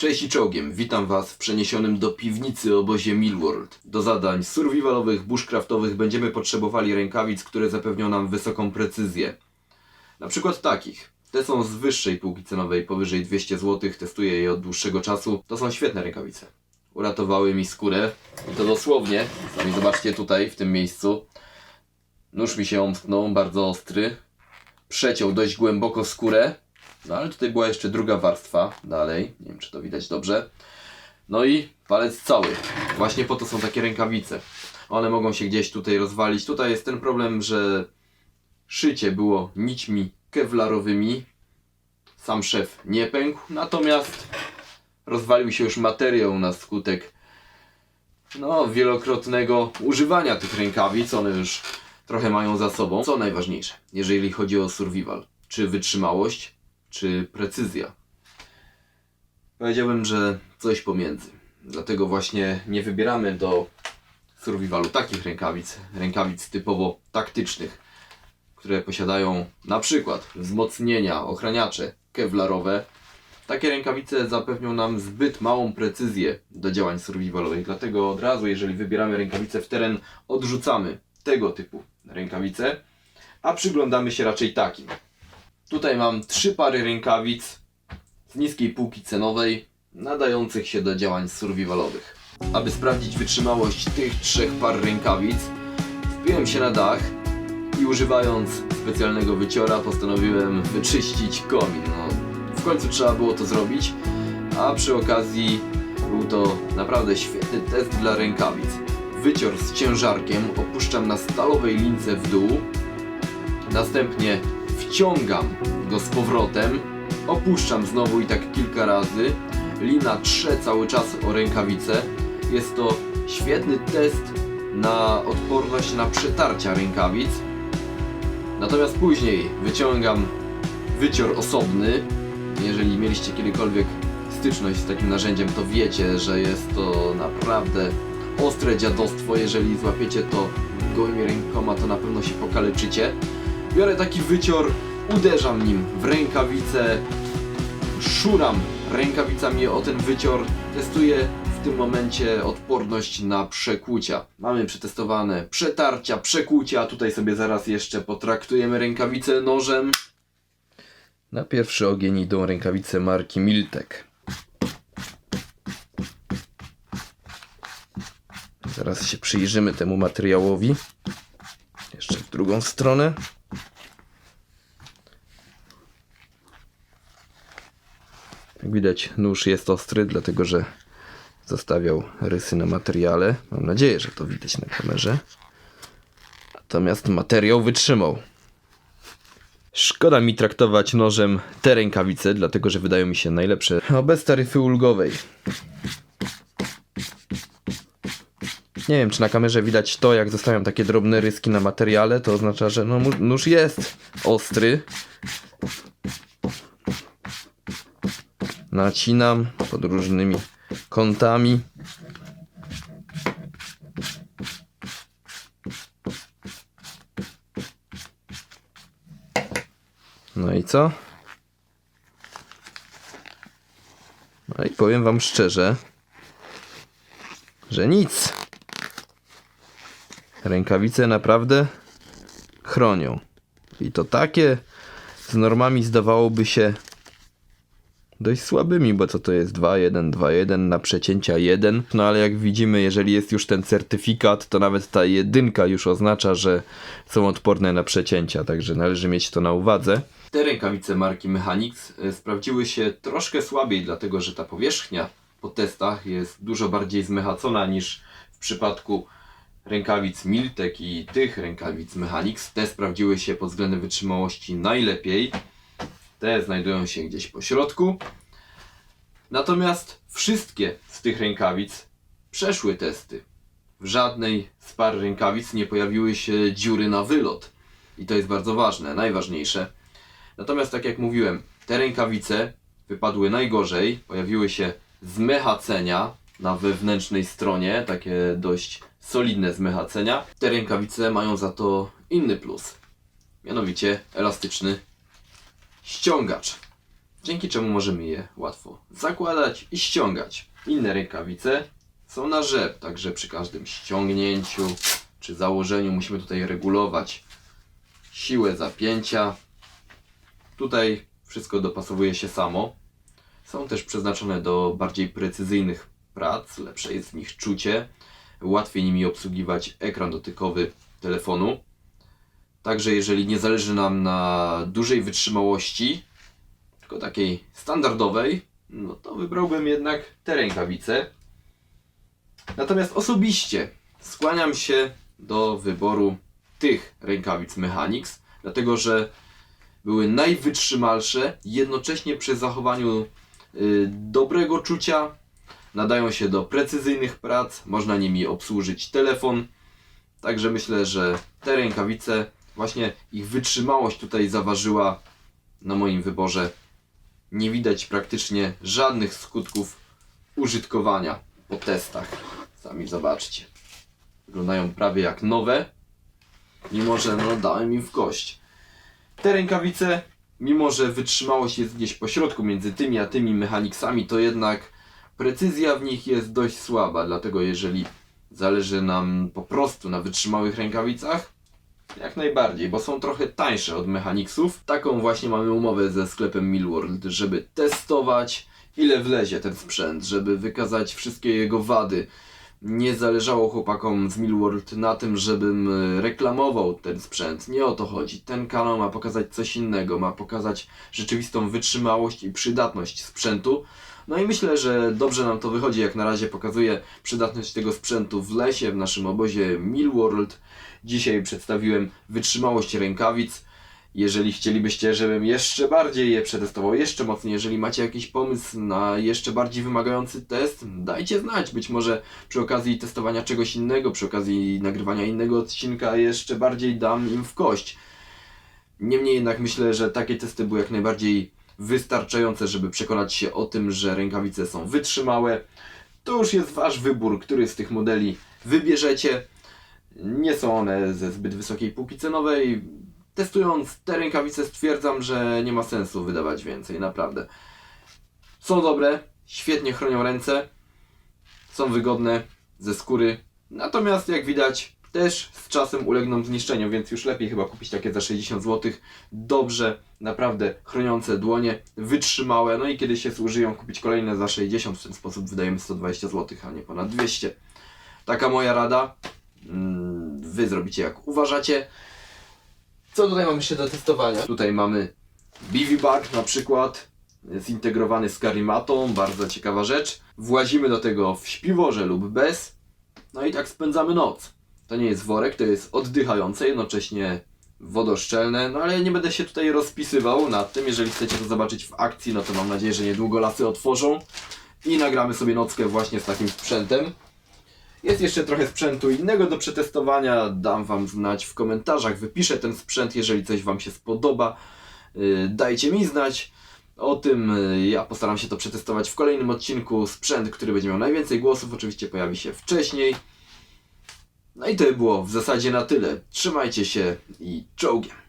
Cześć i czołgiem, witam Was w przeniesionym do piwnicy obozie Millworld. Do zadań survivalowych, bushcraftowych będziemy potrzebowali rękawic, które zapewnią nam wysoką precyzję. Na przykład takich. Te są z wyższej półki cenowej, powyżej 200 zł, testuję je od dłuższego czasu. To są świetne rękawice. Uratowały mi skórę i to dosłownie. Sami zobaczcie tutaj, w tym miejscu. Nóż mi się omknął, bardzo ostry. Przeciął dość głęboko skórę. No ale tutaj była jeszcze druga warstwa dalej, nie wiem czy to widać dobrze. No i palec cały. Właśnie po to są takie rękawice. One mogą się gdzieś tutaj rozwalić. Tutaj jest ten problem, że szycie było nićmi kevlarowymi. Sam szef nie pękł, natomiast rozwalił się już materiał na skutek wielokrotnego używania tych rękawic. One już trochę mają za sobą. Co najważniejsze, jeżeli chodzi o survival, czy wytrzymałość, czy precyzja? Powiedziałbym, że coś pomiędzy. Dlatego właśnie nie wybieramy do survivalu takich rękawic typowo taktycznych, które posiadają na przykład wzmocnienia, ochraniacze kevlarowe. Takie rękawice zapewnią nam zbyt małą precyzję do działań survivalowych. Dlatego od razu, jeżeli wybieramy rękawice w teren, odrzucamy tego typu rękawice, a przyglądamy się raczej takim. Tutaj mam 3 pary rękawic z niskiej półki cenowej, nadających się do działań survivalowych. Aby sprawdzić wytrzymałość tych 3 par rękawic, wbiłem się na dach i używając specjalnego wyciora postanowiłem wyczyścić komin. W końcu trzeba było to zrobić, a przy okazji był to naprawdę świetny test dla rękawic. Wycior z ciężarkiem opuszczam na stalowej lince w dół, następnie wciągam go z powrotem, opuszczam znowu i tak kilka razy. Lina trze cały czas o rękawicę. Jest to świetny test na odporność na przetarcia rękawic. Natomiast później wyciągam wycior osobny. Jeżeli mieliście kiedykolwiek styczność z takim narzędziem, to wiecie, że jest to naprawdę ostre dziadostwo. Jeżeli złapiecie to gołymi rękoma, to na pewno się pokaleczycie. Biorę taki wycior, uderzam nim w rękawicę, szuram rękawicami o ten wycior, testuję w tym momencie odporność na przekłucia. Mamy przetestowane przetarcia, przekłucia, tutaj sobie zaraz jeszcze potraktujemy rękawicę nożem. Na pierwszy ogień idą rękawice marki Miltek. Zaraz się przyjrzymy temu materiałowi. Jeszcze w drugą stronę. Jak widać, nóż jest ostry, dlatego że zostawiał rysy na materiale. Mam nadzieję, że to widać na kamerze. Natomiast materiał wytrzymał. Szkoda mi traktować nożem te rękawice, dlatego że wydają mi się najlepsze bez taryfy ulgowej. Nie wiem, czy na kamerze widać to, jak zostawiam takie drobne ryski na materiale. To oznacza, że nóż jest ostry. Nacinam pod różnymi kątami. No i co? No i powiem wam szczerze, że nic. Rękawice naprawdę chronią. I to takie z normami zdawałoby się dość słabymi, bo co to jest 2.1, 2.1 na przecięcia 1. No ale jak widzimy, jeżeli jest już ten certyfikat, to nawet ta 1 już oznacza, że są odporne na przecięcia, także należy mieć to na uwadze. Te rękawice marki Mechanix sprawdziły się troszkę słabiej, dlatego że ta powierzchnia po testach jest dużo bardziej zmechacona niż w przypadku rękawic Miltek i tych rękawic Mechanix. Te sprawdziły się pod względem wytrzymałości najlepiej. Te znajdują się gdzieś po środku. Natomiast wszystkie z tych rękawic przeszły testy. W żadnej z par rękawic nie pojawiły się dziury na wylot. I to jest bardzo ważne, najważniejsze. Natomiast tak jak mówiłem, te rękawice wypadły najgorzej. Pojawiły się zmechacenia na wewnętrznej stronie, takie dość solidne zmechacenia. Te rękawice mają za to inny plus. Mianowicie elastyczny ściągacz. dzięki czemu możemy je łatwo zakładać i ściągać. Inne rękawice są na rzep, także przy każdym ściągnięciu czy założeniu musimy tutaj regulować siłę zapięcia. Tutaj wszystko dopasowuje się samo. Są też przeznaczone do bardziej precyzyjnych prac, lepsze jest w nich czucie, łatwiej nimi obsługiwać ekran dotykowy telefonu. Także jeżeli nie zależy nam na dużej wytrzymałości, tylko takiej standardowej, no to wybrałbym jednak te rękawice. Natomiast osobiście skłaniam się do wyboru tych rękawic Mechanix, dlatego że były najwytrzymalsze, jednocześnie przy zachowaniu dobrego czucia, nadają się do precyzyjnych prac, można nimi obsłużyć telefon. Także myślę, że te rękawice, właśnie ich wytrzymałość tutaj zaważyła na moim wyborze. Nie widać praktycznie żadnych skutków użytkowania po testach. Sami zobaczcie. Wyglądają prawie jak nowe, mimo że dałem im w kość. Te rękawice, mimo że wytrzymałość jest gdzieś pośrodku między tymi a tymi Mechanicsami, to jednak precyzja w nich jest dość słaba. Dlatego jeżeli zależy nam po prostu na wytrzymałych rękawicach, jak najbardziej, bo są trochę tańsze od Mechanicsów. Taką właśnie mamy umowę ze sklepem Millworld, żeby testować, ile wlezie ten sprzęt, żeby wykazać wszystkie jego wady. Nie zależało chłopakom z Millworld na tym, żebym reklamował ten sprzęt. Nie o to chodzi. Ten kanał ma pokazać coś innego, ma pokazać rzeczywistą wytrzymałość i przydatność sprzętu. No i myślę, że dobrze nam to wychodzi. Jak na razie pokazuje przydatność tego sprzętu w lesie, w naszym obozie Millworld. Dzisiaj przedstawiłem wytrzymałość rękawic. Jeżeli chcielibyście, żebym jeszcze bardziej je przetestował, jeszcze mocniej, jeżeli macie jakiś pomysł na jeszcze bardziej wymagający test, dajcie znać. Być może przy okazji testowania czegoś innego, przy okazji nagrywania innego odcinka jeszcze bardziej dam im w kość. Niemniej jednak myślę, że takie testy były jak najbardziej wystarczające, żeby przekonać się o tym, że rękawice są wytrzymałe. To już jest wasz wybór, który z tych modeli wybierzecie. Nie są one ze zbyt wysokiej półki cenowej. Testując te rękawice stwierdzam, że nie ma sensu wydawać więcej, naprawdę. Są dobre, świetnie chronią ręce, są wygodne, ze skóry. Natomiast jak widać też z czasem ulegną zniszczeniu, więc już lepiej chyba kupić takie za 60 zł. Dobrze, naprawdę chroniące dłonie, wytrzymałe. No i kiedy się zużyją, kupić kolejne za 60, w ten sposób wydajemy 120 zł, a nie ponad 200. Taka moja rada. Wy zrobicie jak uważacie. Co tutaj mamy jeszcze do testowania? Tutaj mamy BV Bar na przykład, zintegrowany z karimatą, bardzo ciekawa rzecz. Włazimy do tego w śpiworze lub bez, no i tak spędzamy noc. To nie jest worek, to jest oddychające, jednocześnie wodoszczelne, no ale nie będę się tutaj rozpisywał nad tym. Jeżeli chcecie to zobaczyć w akcji, no to mam nadzieję, że niedługo lasy otworzą i nagramy sobie nockę właśnie z takim sprzętem. Jest jeszcze trochę sprzętu innego do przetestowania, dam wam znać w komentarzach, wypiszę ten sprzęt, jeżeli coś wam się spodoba, dajcie mi znać o tym. Ja postaram się to przetestować w kolejnym odcinku. Sprzęt, który będzie miał najwięcej głosów, oczywiście pojawi się wcześniej. No i to było w zasadzie na tyle. Trzymajcie się i czołgiem!